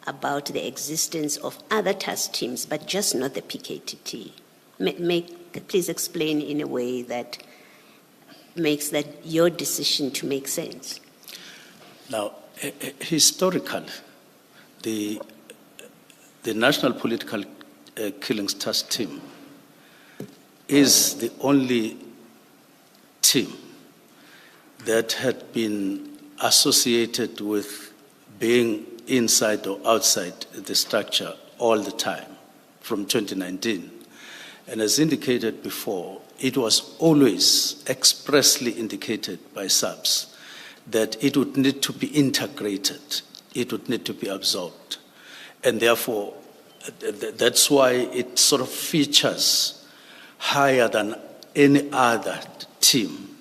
about the existence of other task teams, but just not the PKTT. Please explain in a way that makes that your decision to make sense. Now, historically, the National Political Killings Task Team is the only team that had been associated with being inside or outside the structure all the time from 2019. And as indicated before, it was always expressly indicated by SAPS that it would need to be integrated, it would need to be absorbed. And therefore, that's why it sort of features higher than any other team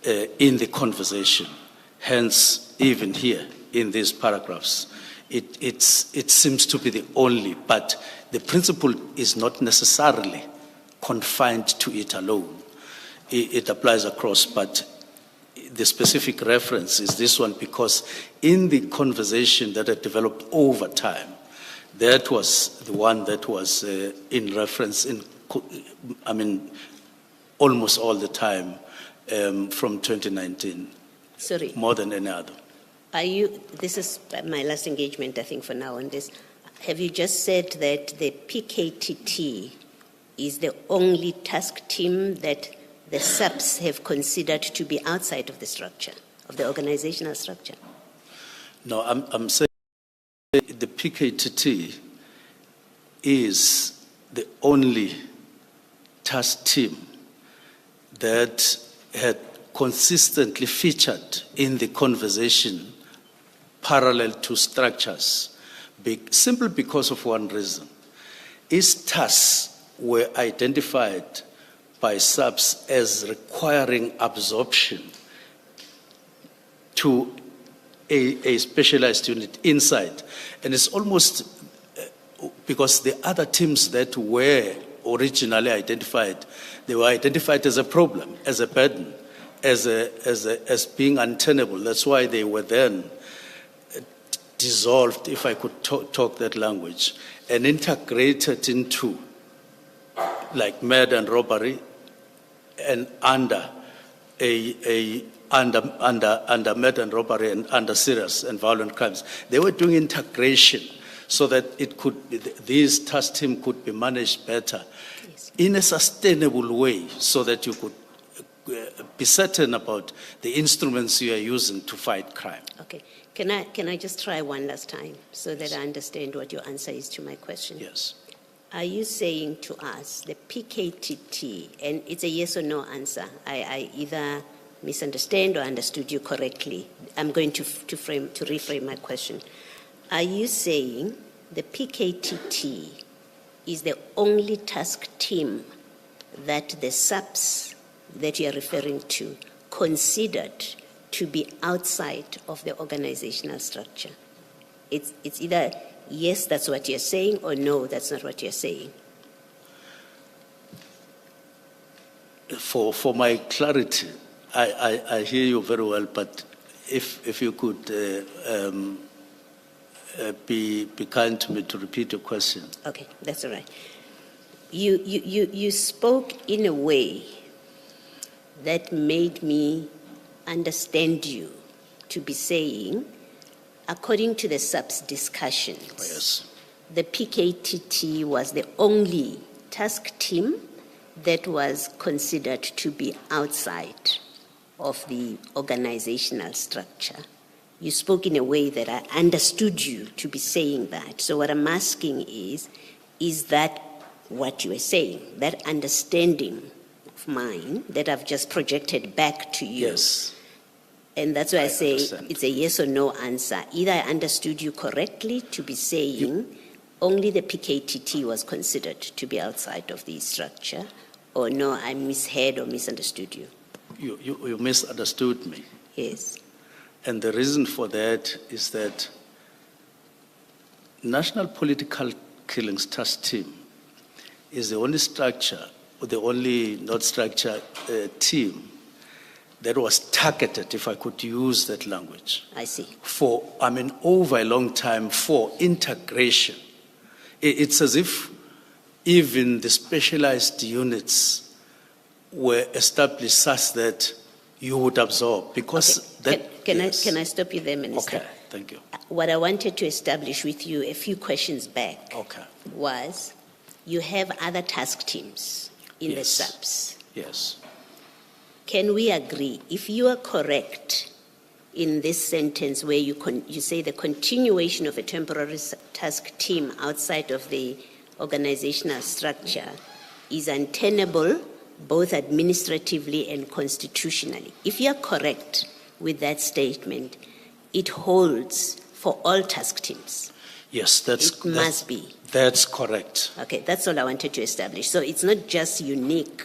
in the conversation. Hence, even here in these paragraphs, it seems to be the only, but the principle is not necessarily confined to it alone. It applies across, but the specific reference is this one because in the conversation that had developed over time, that was the one that was in reference almost all the time from 2019. Sorry. More than any other. This is my last engagement, I think, for now on this. Have you just said that the PKTT is the only task team that the SAPS have considered to be outside of the structure, of the organizational structure? No, I'm saying the PKTT is the only task team that had consistently featured in the conversation parallel to structures, simply because of one reason. Its tasks were identified by SAPS as requiring absorption to a specialized unit inside. And it's almost because the other teams that were originally identified, they were identified as a problem, as a burden, as being untenable. That's why they were then dissolved, if I could talk that language, and integrated into like murder and robbery, and under murder and robbery and under serious and violent crimes. They were doing integration so that these task team could be managed better in a sustainable way, so that you could be certain about the instruments you are using to fight crime. Okay. Can I just try one last time so that I understand what your answer is to my question? Yes. Are you saying to us the PKTT, and it's a yes or no answer, I either misunderstand or understood you correctly. I'm going to reframe my question. Are you saying the PKTT is the only task team that the SAPS that you are referring to considered to be outside of the organizational structure? It's either yes, that's what you're saying, or no, that's not what you're saying. For my clarity, I hear you very well, but if you could be kind to me to repeat your question. Okay, that's all right. You spoke in a way that made me understand you to be saying, according to the SAPS discussions, yes, the PKTT was the only task team that was considered to be outside of the organizational structure. You spoke in a way that I understood you to be saying that. So what I'm asking is that what you were saying, that understanding of mine that I've just projected back to you? Yes. And that's why I say understand. It's a yes or no answer. Either I understood you correctly to be saying only the PKTT was considered to be outside of the structure, or no, I misheard or misunderstood you. You misunderstood me. Yes. And the reason for that is that National Political Killings Task Team is the only structure, or the only not structure team that was targeted, if I could use that language, I see. for, over a long time for integration. It's as if even the specialized units were established such that you would absorb, because Okay. that... Can yes. I stop you there, Minister? Okay, thank you. What I wanted to establish with you a few questions back Okay. was you have other task teams in the Yes. SAPS. Yes. Can we agree, if you are correct in this sentence where you say the continuation of a temporary task team outside of the organizational structure is untenable both administratively and constitutionally? If you are correct with that statement, it holds for all task teams. Yes, It must be. That's correct. Okay, that's all I wanted to establish. So it's not just unique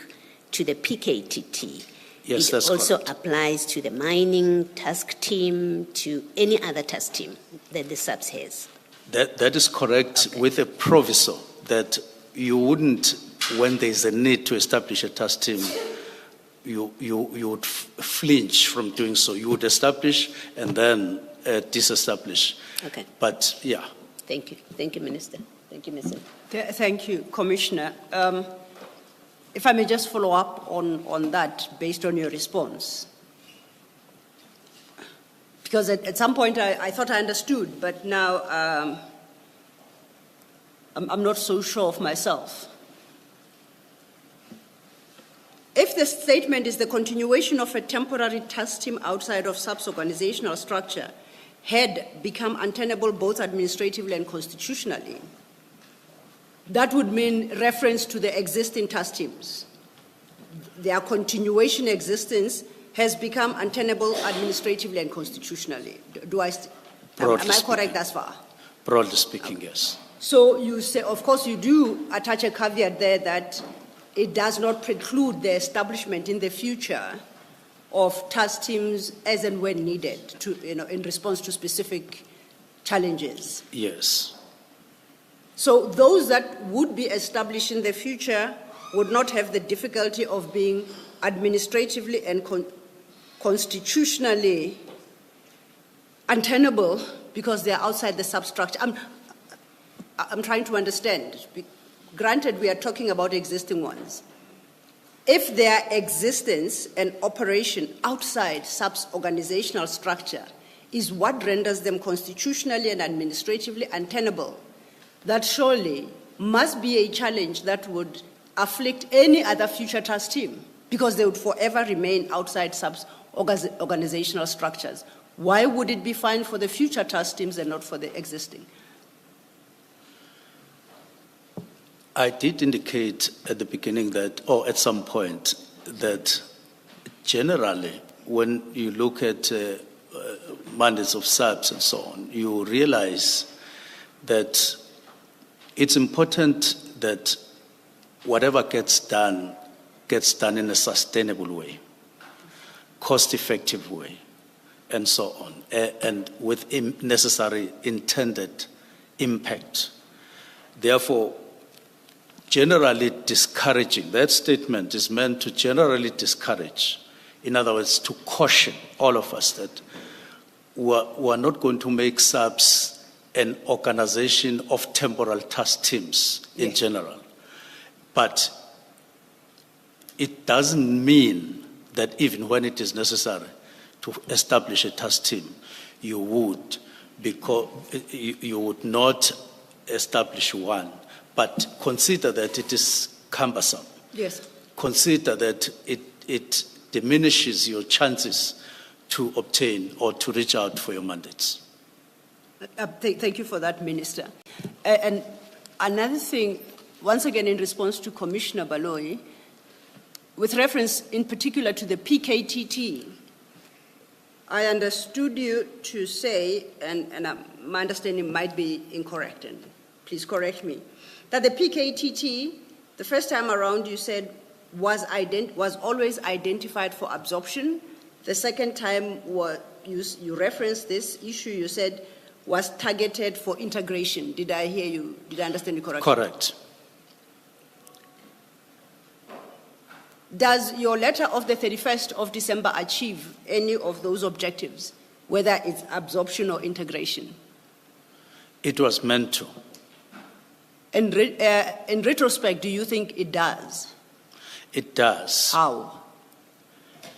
to the PKTT. Yes, it that's also correct. applies to the mining task team, to any other task team that the SAPS has. That is correct, Okay. with a proviso that you wouldn't, when there's a need to establish a task team, you would flinch from doing so. You would establish and then disestablish. Okay, But yeah, thank you. Thank you, Minister. Thank you, Mr. Thank you, Commissioner. If I may just follow up on that based on your response. Because at some point I thought I understood, but now I'm not so sure of myself. If the statement is the continuation of a temporary task team outside of SAPS organizational structure had become untenable both administratively and constitutionally, that would mean reference to the existing task teams. Their continuation existence has become untenable administratively and constitutionally. Am I correct thus far? broadly speaking, yes. So you say, of course, you do attach a caveat there that it does not preclude the establishment in the future of task teams as and when needed to, in response to specific challenges. Yes. So those that would be established in the future would not have the difficulty of being administratively and constitutionally untenable because they are outside the substructure. I'm trying to understand. Granted, we are talking about existing ones. If their existence and operation outside SAPS organizational structure is what renders them constitutionally and administratively untenable, that surely must be a challenge that would afflict any other future task team because they would forever remain outside SAPS organizational structures. Why would it be fine for the future task teams and not for the existing? I did indicate at the beginning that, or at some point, that generally when you look at mandates of SAPS and so on, you realize that it's important that whatever gets done in a sustainable way, cost-effective way, and so on, and with necessary intended impact. Therefore, generally discouraging, that statement is meant to generally discourage, in other words, to caution all of us that we're not going to make SAPS an organization of temporal task teams in general. But it doesn't mean that even when it is necessary to establish a task team, you would not establish one, but consider that it is cumbersome. Yes. Consider that it diminishes your chances to obtain or to reach out for your mandates. Thank you for that, Minister. And another thing, once again in response to Commissioner Baloyi, with reference in particular to the PKTT, I understood you to say, and my understanding might be incorrect, and please correct me, that the PKTT, the first time around you said, was always identified for absorption. The second time you referenced this issue, you said was targeted for integration. Did I hear you? Did I understand you correctly? Correct. Does your letter of the 31st of December achieve any of those objectives, whether it's absorption or integration? It was meant to. In retrospect, do you think it does? It does. How?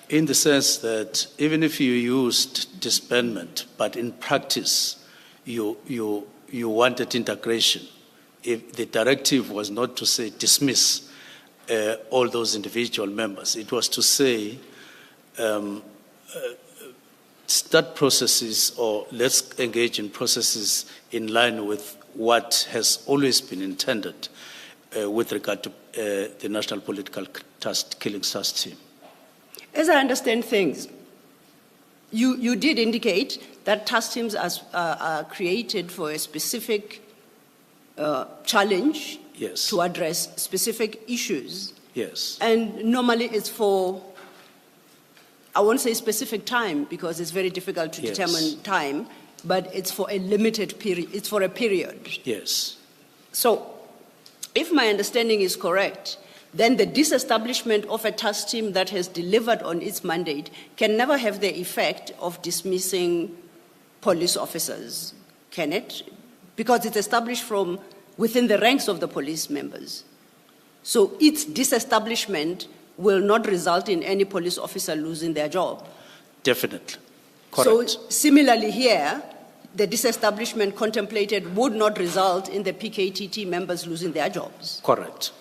In the sense that even if you used disbandment, but in practice you wanted integration, if the directive was not to say dismiss all those individual members, it was to say start processes, or let's engage in processes in line with what has always been intended with regard to the National Political Killing Task Team. As I understand things, you did indicate that task teams are created for a specific challenge. Yes. To address specific issues. Yes. And normally it's for, I won't say specific time because it's very difficult to Yes. determine time, but it's for a limited period, it's for a period. Yes. So, if my understanding is correct, then the disestablishment of a task team that has delivered on its mandate can never have the effect of dismissing police officers, can it? Because it's established from within the ranks of the police members. So its disestablishment will not result in any police officer losing their job. Definitely. Correct. So similarly here, the disestablishment contemplated would not result in the PKTT members losing their jobs. Correct.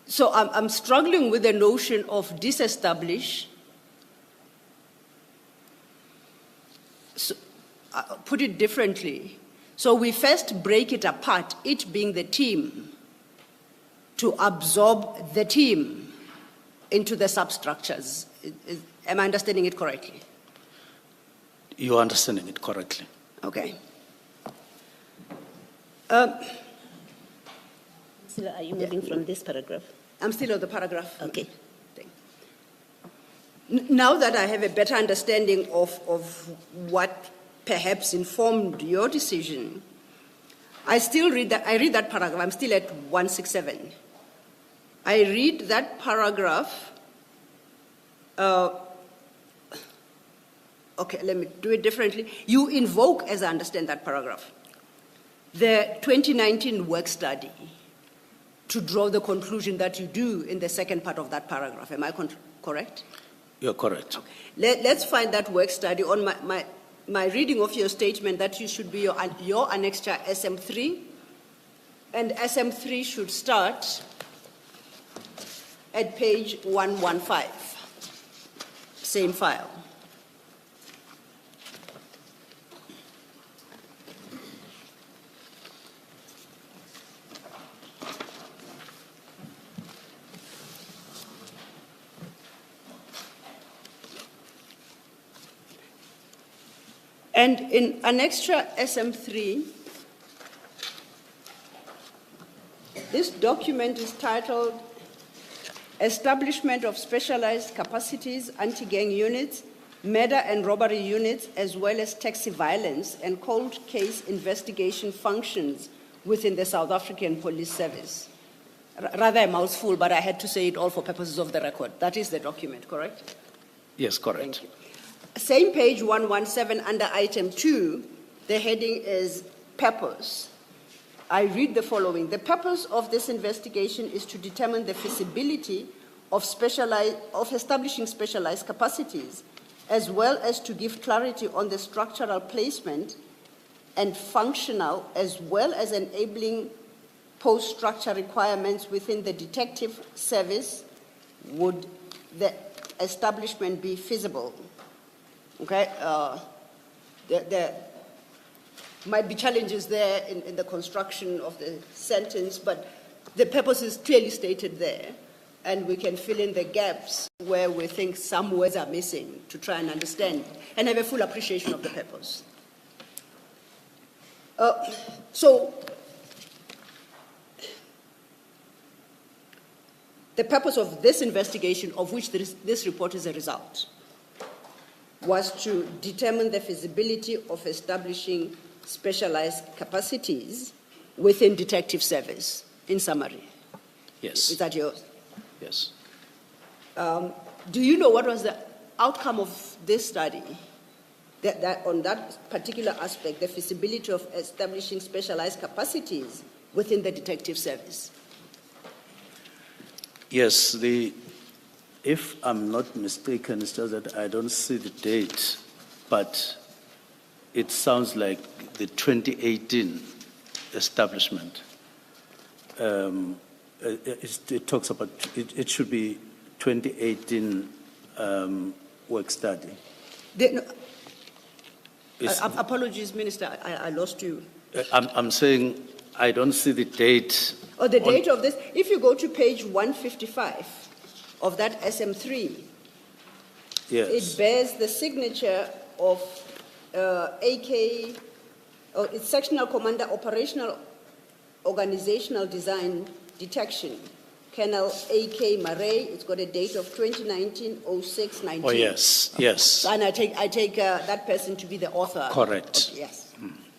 So I'm struggling with the notion of disestablish. So, put it differently. So we first break it apart, it being the team, to absorb the team into the substructures. Am I understanding it correctly? You are understanding it correctly. Okay. Are you moving from this paragraph? I'm still on the paragraph. Okay. Now that I have a better understanding of what perhaps informed your decision, I read that paragraph. I'm still at 167. I read that paragraph. Okay, let me do it differently. You invoke, as I understand that paragraph, the 2019 work study to draw the conclusion that you do in the second part of that paragraph. Am I correct? You're correct. Okay. Let's find that work study on my reading of your statement that you should be your annexure SM3, and SM3 should start at page 115, same file. And in annexure SM3, this document is titled Establishment of Specialized Capacities, Anti-Gang Units, Murder and Robbery Units, as well as Taxi Violence and Cold Case Investigation Functions within the South African Police Service. Rather a mouthful, but I had to say it all for purposes of the record. That is the document, correct? Yes, correct. Thank you. Same page 117 under item 2, the heading is purpose. I read the following. The purpose of this investigation is to determine the feasibility of establishing specialized capacities, as well as to give clarity on the structural placement and functional, as well as enabling post-structure requirements within the detective service. Would the establishment be feasible? Okay, there might be challenges there in the construction of the sentence, but the purpose is clearly stated there, and we can fill in the gaps where we think some words are missing to try and understand and have a full appreciation of the purpose. So, the purpose of this investigation, of which this report is a result, was to determine the feasibility of establishing specialized capacities within detective service, in summary. Yes. Is that yours? Yes. Do you know what was the outcome of this study? That on that particular aspect, the feasibility of establishing specialized capacities within the detective service? Yes, if I'm not mistaken, it's just that I don't see the date, but it sounds like the 2018 establishment. It talks about, it should be 2018 work study. Apologies, Minister, I lost you. I'm saying I don't see the date. Oh, the date of this, if you go to page 155 of that SM3, Yes. it bears the signature of AK, it's Sectional Commander Operational Organizational Design Detection, Colonel AK Murray. It's got a date of 2019-06-19. Oh, yes, yes. And I take that person to be the author. Correct. Yes.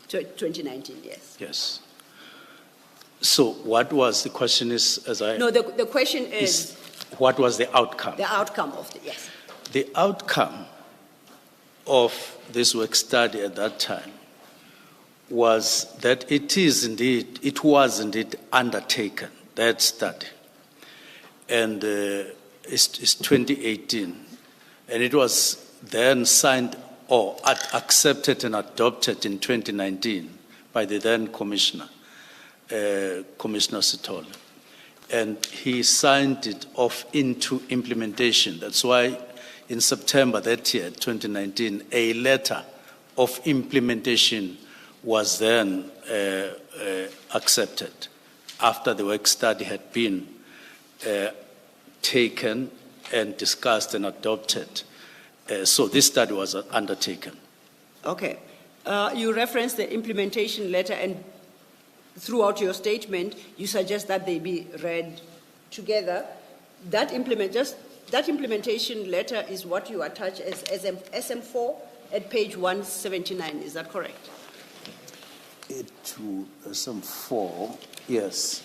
2019, yes. Yes. So what was the question is, as I... No, the question is what was the outcome? the outcome of the, yes. The outcome of this work study at that time was that it was indeed undertaken, that study. And it's 2018. And it was then signed or accepted and adopted in 2019 by the then commissioner, Commissioner Sithole. And he signed it off into implementation. That's why in September that year, 2019, a letter of implementation was then accepted after the work study had been taken and discussed and adopted. So this study was undertaken. Okay. You referenced the implementation letter, and throughout your statement, you suggest that they be read together. That implementation letter is what you attach as SM4 at page 179. Is that correct? SM4, yes.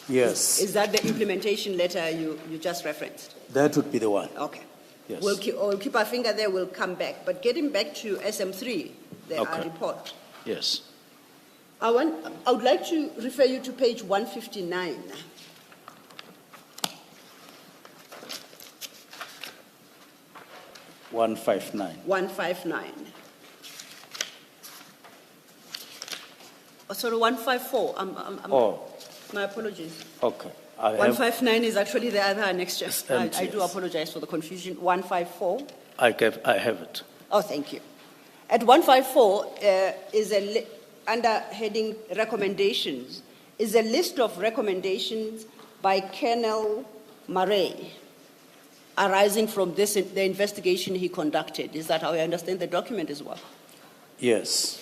Yes. Is that the implementation letter you just referenced? That would be the one. Okay. Yes. We'll keep our finger there, we'll come back. But getting back to SM3, the report. Yes. I would like to refer you to page 159. One five nine. 159. Oh, sorry, 154. My apologies. Okay. 159 is actually the other annexure. I do apologize for the confusion. 154. I have it. Oh, thank you. At 154 is under heading recommendations, is a list of recommendations by Colonel Murray arising from the investigation he conducted. Is that how I understand the document as well? Yes.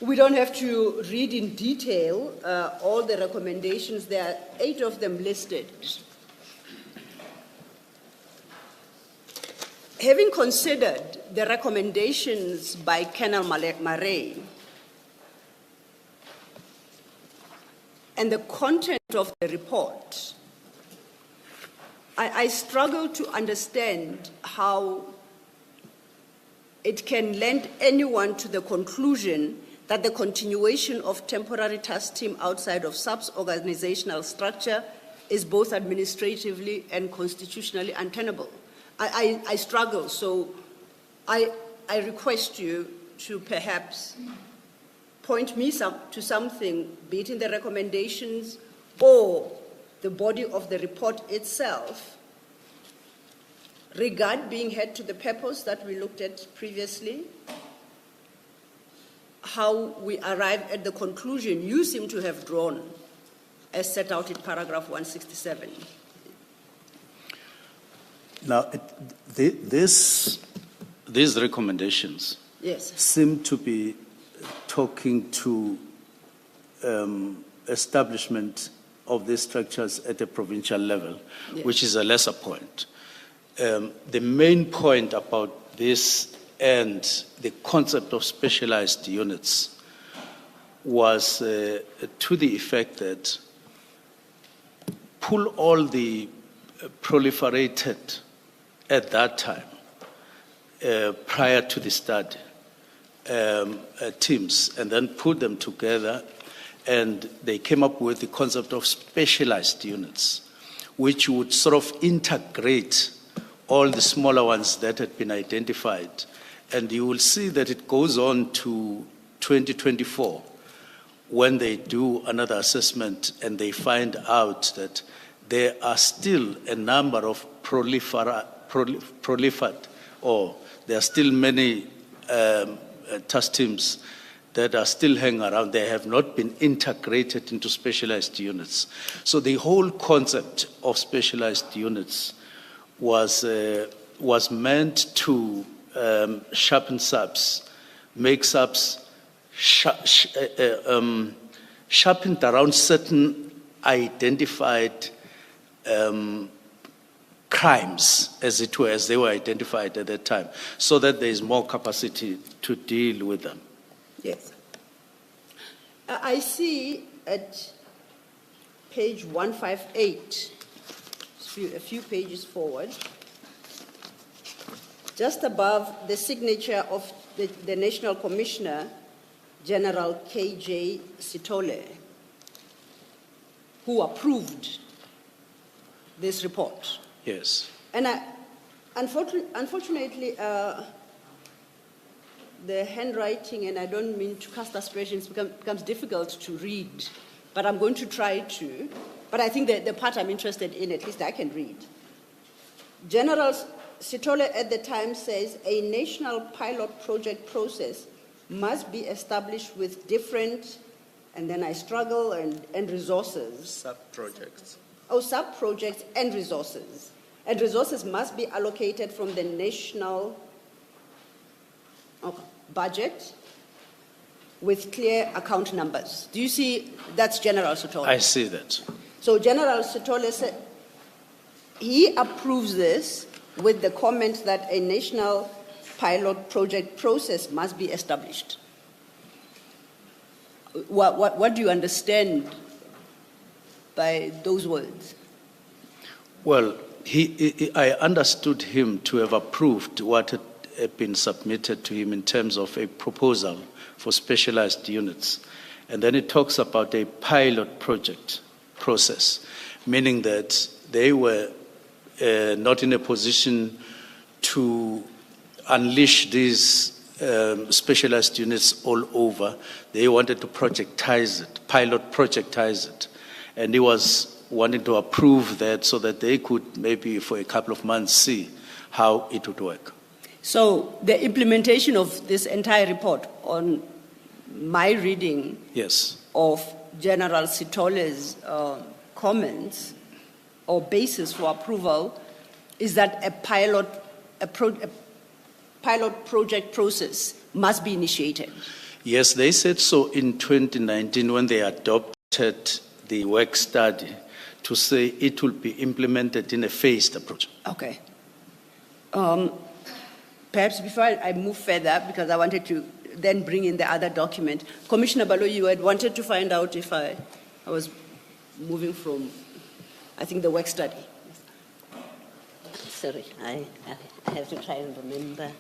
We don't have to read in detail all the recommendations. There are 8 of them listed. Having considered the recommendations by Colonel Murray and the content of the report, I struggle to understand how it can lend anyone to the conclusion that the continuation of temporary task team outside of SAPS organizational structure is both administratively and constitutionally untenable. I struggle, so I request you to perhaps point me to something, be it in the recommendations or the body of the report itself, regard being held to the purpose that we looked at previously, how we arrive at the conclusion you seem to have drawn as set out in paragraph 167. Now, these recommendations seem to be talking to establishment of these structures at a provincial level, which is a lesser point. The main point about this and the concept of specialized units was to the effect that pull all the proliferated at that time, prior to the study, teams, and then put them together, and they came up with the concept of specialized units, which would sort of integrate all the smaller ones that had been identified. And you will see that it goes on to 2024, when they do another assessment and they find out that there are still a number of or there are still many task teams that are still hanging around. They have not been integrated into specialized units. So the whole concept of specialized units was meant to sharpen SAPS, make SAPS sharpened around certain identified crimes, as it were, as they were identified at that time, so that there is more capacity to deal with them. Yes. I see at page 158, a few pages forward, just above the signature of the National Commissioner, General K.J. Sithole, who approved this report. Yes. And unfortunately, the handwriting, and I don't mean to cast aspersions, becomes difficult to read, but I'm going to try to. But I think that the part I'm interested in, at least I can read. General Sithole at the time says a national pilot project process must be established with different, and then I struggle, and resources. Sub-projects. Oh, sub-projects and resources. And resources must be allocated from the national budget with clear account numbers. Do you see? That's General Sithole. I see that. So General Sithole said he approves this with the comment that a national pilot project process must be established. What do you understand by those words? Well, I understood him to have approved what had been submitted to him in terms of a proposal for specialized units. And then it talks about a pilot project process, meaning that they were not in a position to unleash these specialized units all over. They wanted to projectize it, pilot projectize it. And he was wanting to approve that so that they could maybe for a couple of months see how it would work. So the implementation of this entire report, on my reading Yes. of General Sithole's comments or basis for approval, is that a pilot project process must be initiated. Yes, they said so in 2019 when they adopted the work study to say it will be implemented in a phased approach. Okay. Perhaps before I move further, because I wanted to then bring in the other document, Commissioner Baloyi, you had wanted to find out if I was moving from, I think, the work study. Sorry, I have to try and remember.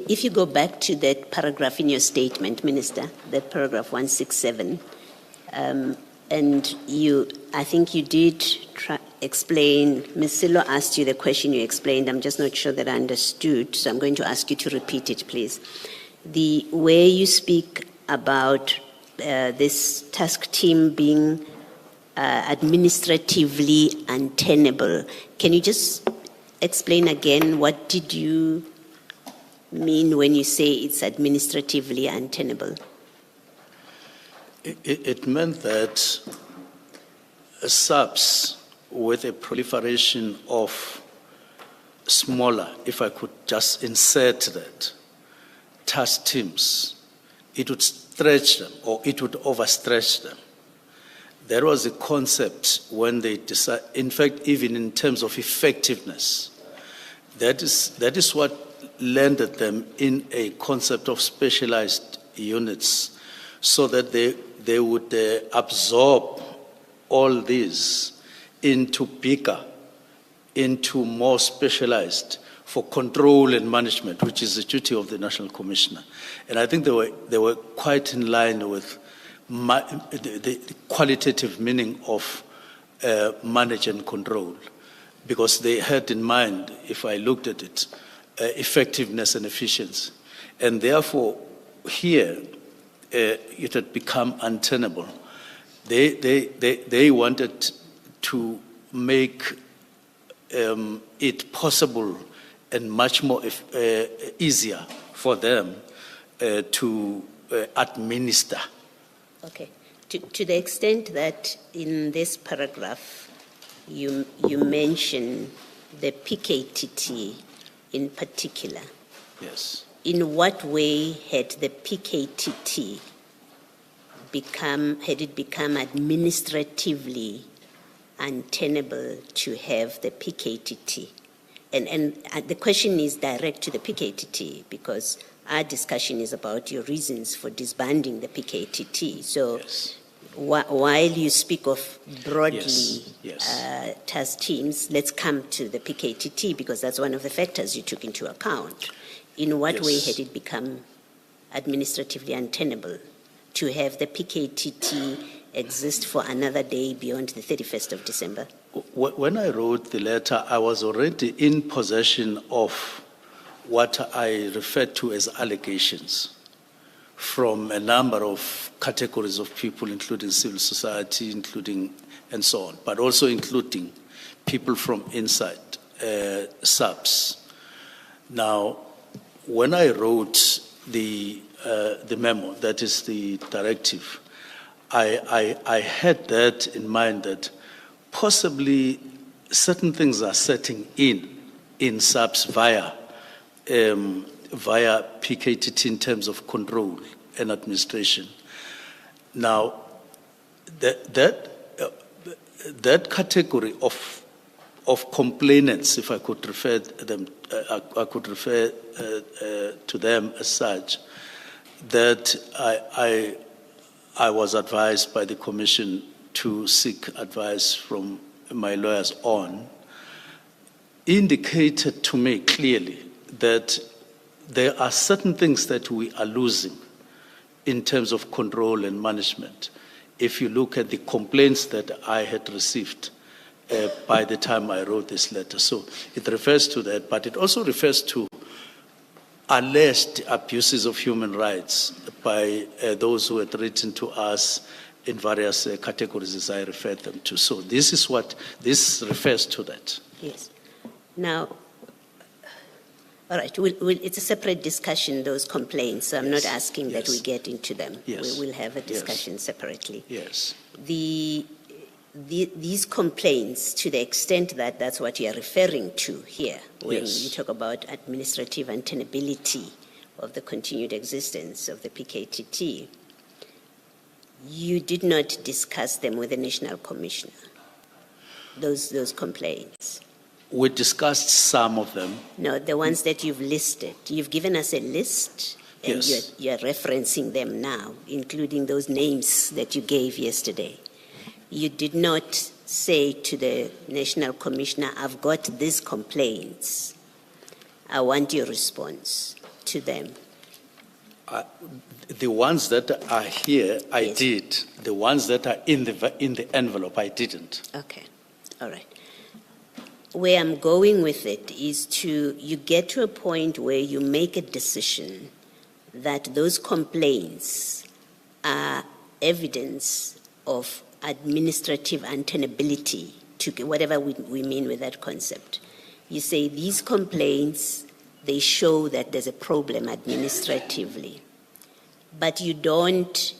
If you go back to that paragraph in your statement, Minister, that paragraph 167, and I think you did explain, Ms. Silo asked you the question, you explained, I'm just not sure that I understood, so I'm going to ask you to repeat it, please. The way you speak about this task team being administratively untenable, can you just explain again, what did you mean when you say it's administratively untenable? It meant that SAPS, with a proliferation of smaller, if I could just insert that, task teams, it would stretch them or it would overstretch them. There was a concept when they decided, in fact, even in terms of effectiveness, that is what landed them in a concept of specialized units so that they would absorb all these into bigger, into more specialized for control and management, which is the duty of the National Commissioner. And I think they were quite in line with the qualitative meaning of manage and control, because they had in mind, if I looked at it, effectiveness and efficiency. And therefore, here, it had become untenable. They wanted to make it possible and much more easier for them to administer. Okay. To the extent that in this paragraph you mention the PKTT in particular. Yes. In what way had the PKTT had it become administratively untenable to have the PKTT? And the question is direct to the PKTT because our discussion is about your reasons for disbanding the PKTT. So yes. While you speak of broadly yes. task teams, let's come to the PKTT because that's one of the factors you took into account. In what way had it become administratively untenable to have the PKTT exist for another day beyond the 31st of December? When I wrote the letter, I was already in possession of what I referred to as allegations from a number of categories of people, including civil society, and so on, but also including people from inside SAPS. Now, when I wrote the memo, that is the directive, I had that in mind that possibly certain things are setting in SAPS via PKTT in terms of control and administration. Now, that category of complainants, if I could refer them, I could refer to them as such, that I was advised by the Commission to seek advice from my lawyers on, indicated to me clearly that there are certain things that we are losing in terms of control and management. If you look at the complaints that I had received by the time I wrote this letter. So it refers to that, but it also refers to alleged abuses of human rights by those who had written to us in various categories as I referred them to. So this is what this refers to that. Yes. Now, all right, it's a separate discussion, those complaints, so I'm not asking that we get into them. Yes. We'll have a discussion separately. Yes. These complaints, to the extent that that's what you're referring to here, when you talk about administrative untenability of the continued existence of the PKTT, you did not discuss them with the National Commissioner, those complaints. We discussed some of them. No, the ones that you've listed. You've given us a list, and you're referencing them now, including those names that you gave yesterday. You did not say to the National Commissioner, I've got these complaints. I want your response to them. The ones that are here, I did. The ones that are in the envelope, I didn't. Okay, all right. Where I'm going with it is you get to a point where you make a decision that those complaints are evidence of administrative untenability, to whatever we mean with that concept. You say these complaints, they show that there's a problem administratively, but you don't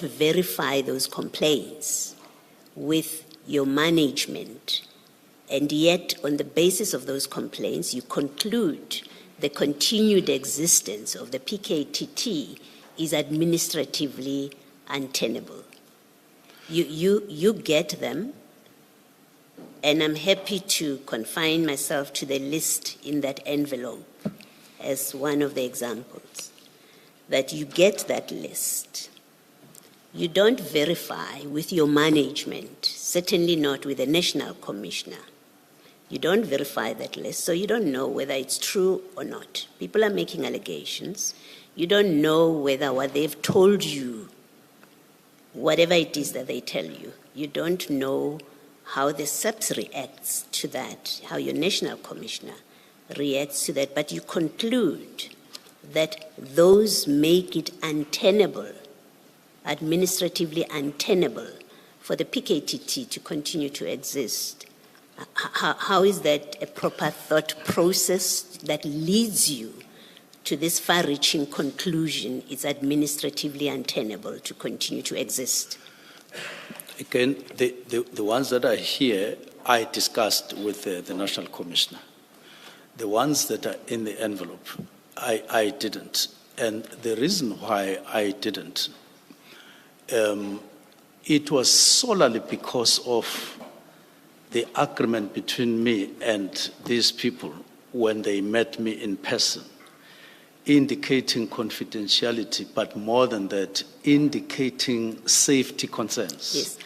verify those complaints with your management. And yet, on the basis of those complaints, you conclude the continued existence of the PKTT is administratively untenable. You get them, and I'm happy to confine myself to the list in that envelope. as one of the examples, that you get that list. You don't verify with your management, certainly not with the National Commissioner. You don't verify that list, so you don't know whether it's true or not. People are making allegations. You don't know whether what they've told you, whatever it is that they tell you, you don't know how the SAPS reacts to that, how your National Commissioner reacts to that, but you conclude that those make it untenable, administratively untenable, for the PKTT to continue to exist. How is that a proper thought process that leads you to this far-reaching conclusion it's administratively untenable to continue to exist? Again, the ones that are here, I discussed with the National Commissioner. The ones that are in the envelope, I didn't. And the reason why I didn't, it was solely because of the agreement between me and these people when they met me in person, indicating confidentiality, but more than that, indicating safety concerns. Yes,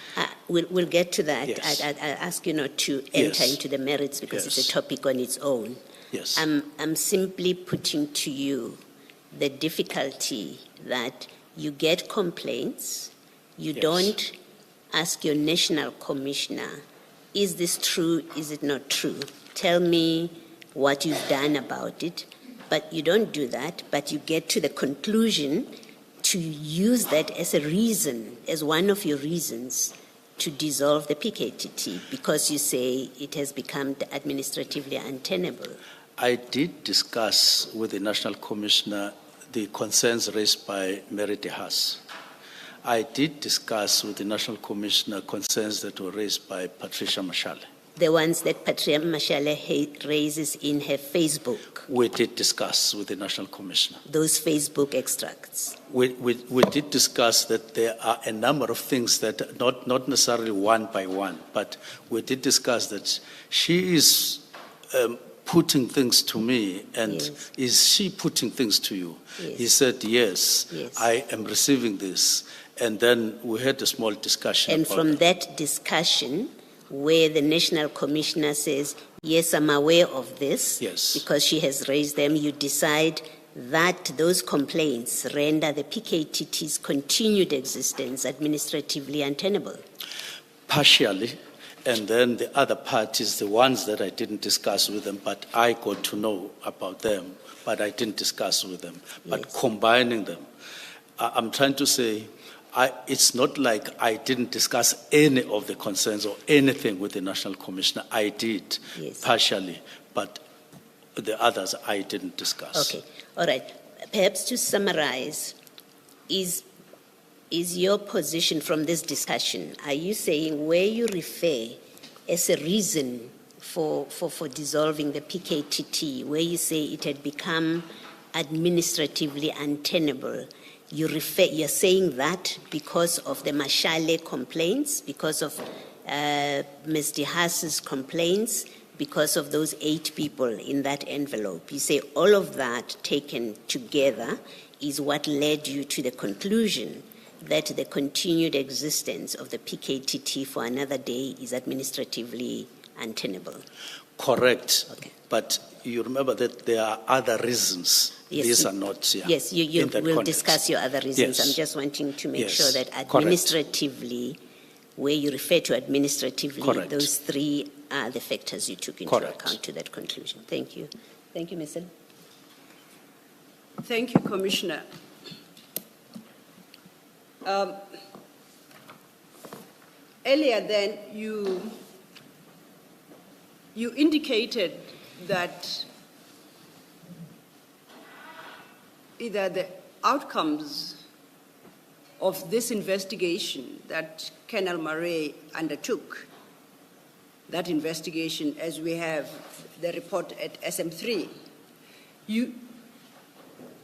we'll get to that. Yes. I ask you not to enter Yes. into the merits because Yes. it's a topic on its own. Yes. I'm simply putting to you the difficulty that you get complaints, you Yes. don't ask your National Commissioner, is this true, is it not true? Tell me what you've done about it. But you don't do that, but you get to the conclusion to use that as a reason, as one of your reasons to dissolve the PKTT, because you say it has become administratively untenable. I did discuss with the National Commissioner the concerns raised by Mary de Haas. I did discuss with the National Commissioner concerns that were raised by Patricia Mashale. The ones that Patricia Mashale raises in her Facebook, We did discuss with the National Commissioner. those Facebook extracts. We did discuss that there are a number of things that, not necessarily one by one, but we did discuss that she is putting things to me, and Yes. is she putting things to you? Yes. He said, yes, Yes. I am receiving this. And then we had a small discussion And about from that. that discussion, where the National Commissioner says, yes, I'm aware of this, Yes. because she has raised them, you decide that those complaints render the PKTT's continued existence administratively untenable. Partially, and then the other part is the ones that I didn't discuss with them, but I got to know about them, but I didn't discuss with them. But Yes. combining them, I'm trying to say, it's not like I didn't discuss any of the concerns or anything with the National Commissioner. I did, Yes. partially, but the others I didn't discuss. Okay, all right. Perhaps to summarize, is your position from this discussion, are you saying where you refer as a reason for dissolving the PKTT, where you say it had become administratively untenable, you're saying that because of the Mashale complaints, because of Ms. de Haas's complaints, because of those 8 people in that envelope? You say all of that taken together is what led you to the conclusion that the continued existence of the PKTT for another day is administratively untenable. Correct. Okay. But you remember that there are other reasons. Yes, These are not here. Yes, in that we'll context. discuss your other reasons. Yes. I'm just wanting to make Yes, sure that correct. administratively, where you refer to administratively, Correct. those 3 are the factors you took into Correct. account to that conclusion. Thank you. Thank you, Ms. Thank you, Commissioner. Earlier then, you indicated that either the outcomes of this investigation that Colonel Murray undertook, that investigation as we have the report at SM3,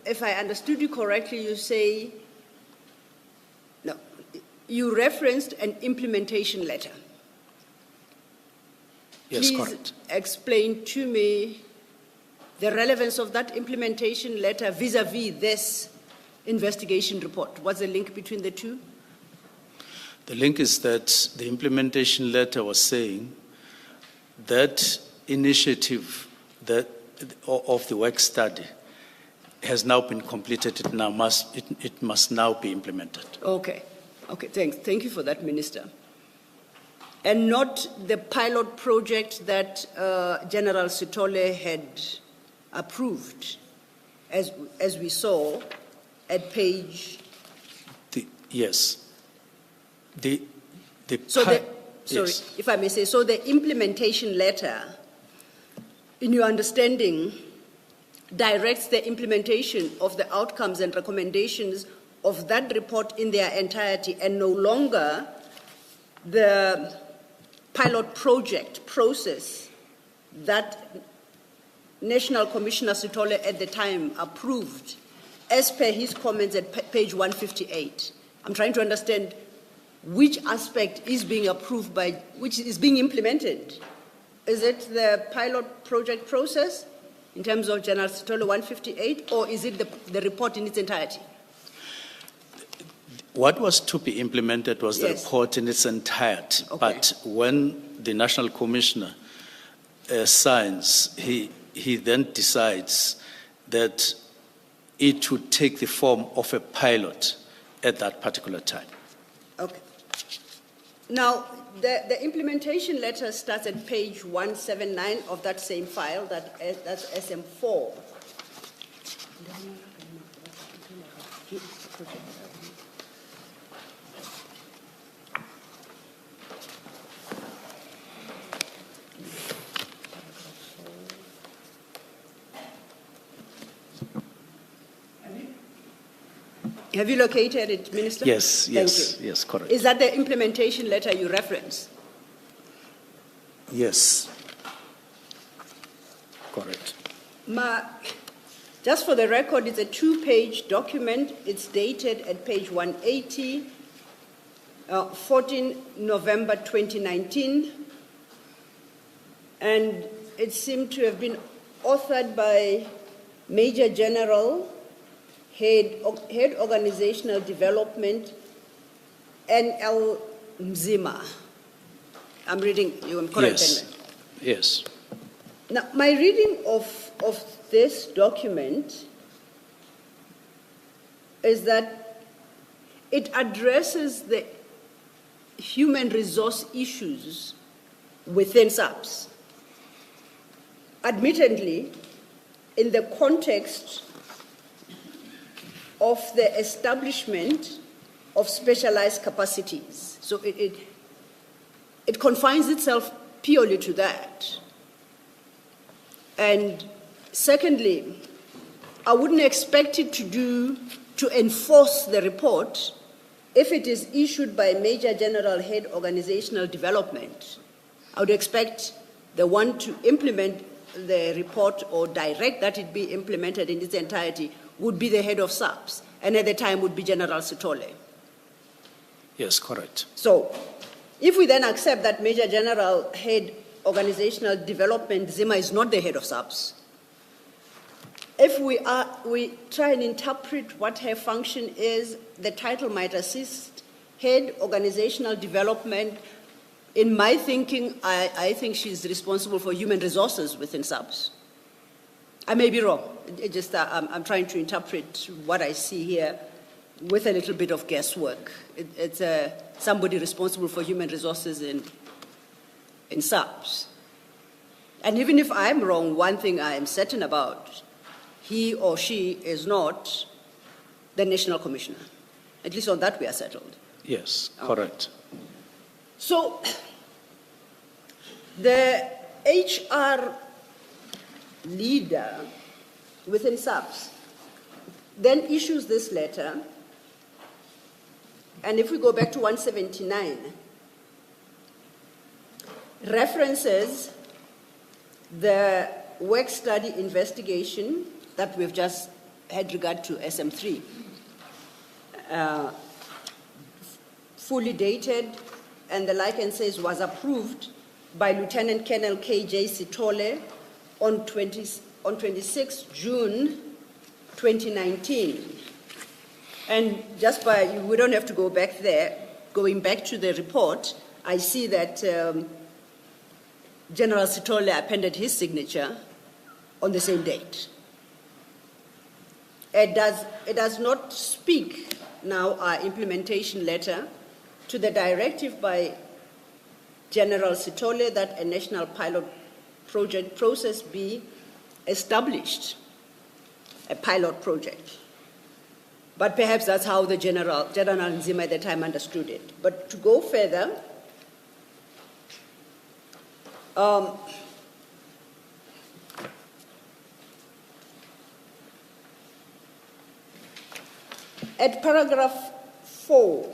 if I understood you correctly, you say, no, you referenced an implementation letter. Yes, Please correct. explain to me the relevance of that implementation letter vis-a-vis this investigation report? What's the link between the two? The link is that the implementation letter was saying that initiative of the work study has now been completed. It must now be implemented. Okay. Okay, thanks. Thank you for that, Minister. And not the pilot project that General Sithole had approved, as we saw at page. Yes. Sorry, yes. if I may say, so the implementation letter, in your understanding, directs the implementation of the outcomes and recommendations of that report in their entirety, and no longer the pilot project process that National Commissioner Sithole at the time approved, as per his comments at page 158. I'm trying to understand which aspect is being approved by, which is being implemented. Is it the pilot project process in terms of General Sithole 158, or is it the report in its entirety? What was to be implemented was the report in its entirety. Okay. But when the National Commissioner signs, he then decides that it would take the form of a pilot at that particular time. Okay. Now, the implementation letter starts at page 179 of that same file, that's SM4. Have you located it, Minister? Yes, Thank yes, you. yes, correct. Is that the implementation letter you reference? Yes, correct. Just for the record, it's a 2-page document. It's dated at page 180, 14 November 2019. And it seemed to have been authored by Major General, Head Organizational Development, N.L. Mzima. I'm reading you, I'm correct? Yes, yes. Now, my reading of this document is that it addresses the human resource issues within SAPS. Admittedly, in the context of the establishment of specialized capacities. So it confines itself purely to that. And secondly, I wouldn't expect it to enforce the report if it is issued by Major General Head Organizational Development. I would expect the one to implement the report or direct that it be implemented in its entirety would be the head of SAPS, and at the time would be General Sithole. Yes, correct. So, if we then accept that Major General Head Organizational Development, Zima is not the head of SAPS, if we try and interpret what her function is, the title might assist Head Organizational Development. In my thinking, I think she's responsible for human resources within SAPS. I may be wrong. I'm trying to interpret what I see here with a little bit of guesswork. It's somebody responsible for human resources in SAPS. And even if I'm wrong, one thing I am certain about, he or she is not the National Commissioner. At least on that we are settled. Yes, correct. So, the HR leader within SAPS then issues this letter, and if we go back to 179, references the work study investigation that we've just had regard to SM3, fully dated, and the like, and says was approved by Lieutenant Colonel K.J. Sithole on on 26 June 2019. And just we don't have to go back there. Going back to the report, I see that General Sithole appended his signature on the same date. It does not speak now our implementation letter to the directive by General Sithole that a national pilot project process be established, a pilot project. But perhaps that's how the General Nzima at the time understood it. But to go further, at paragraph 4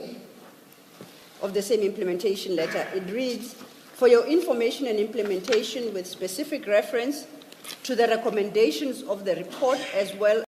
of the same implementation letter, it reads, for your information and implementation with specific reference to the recommendations of the report as well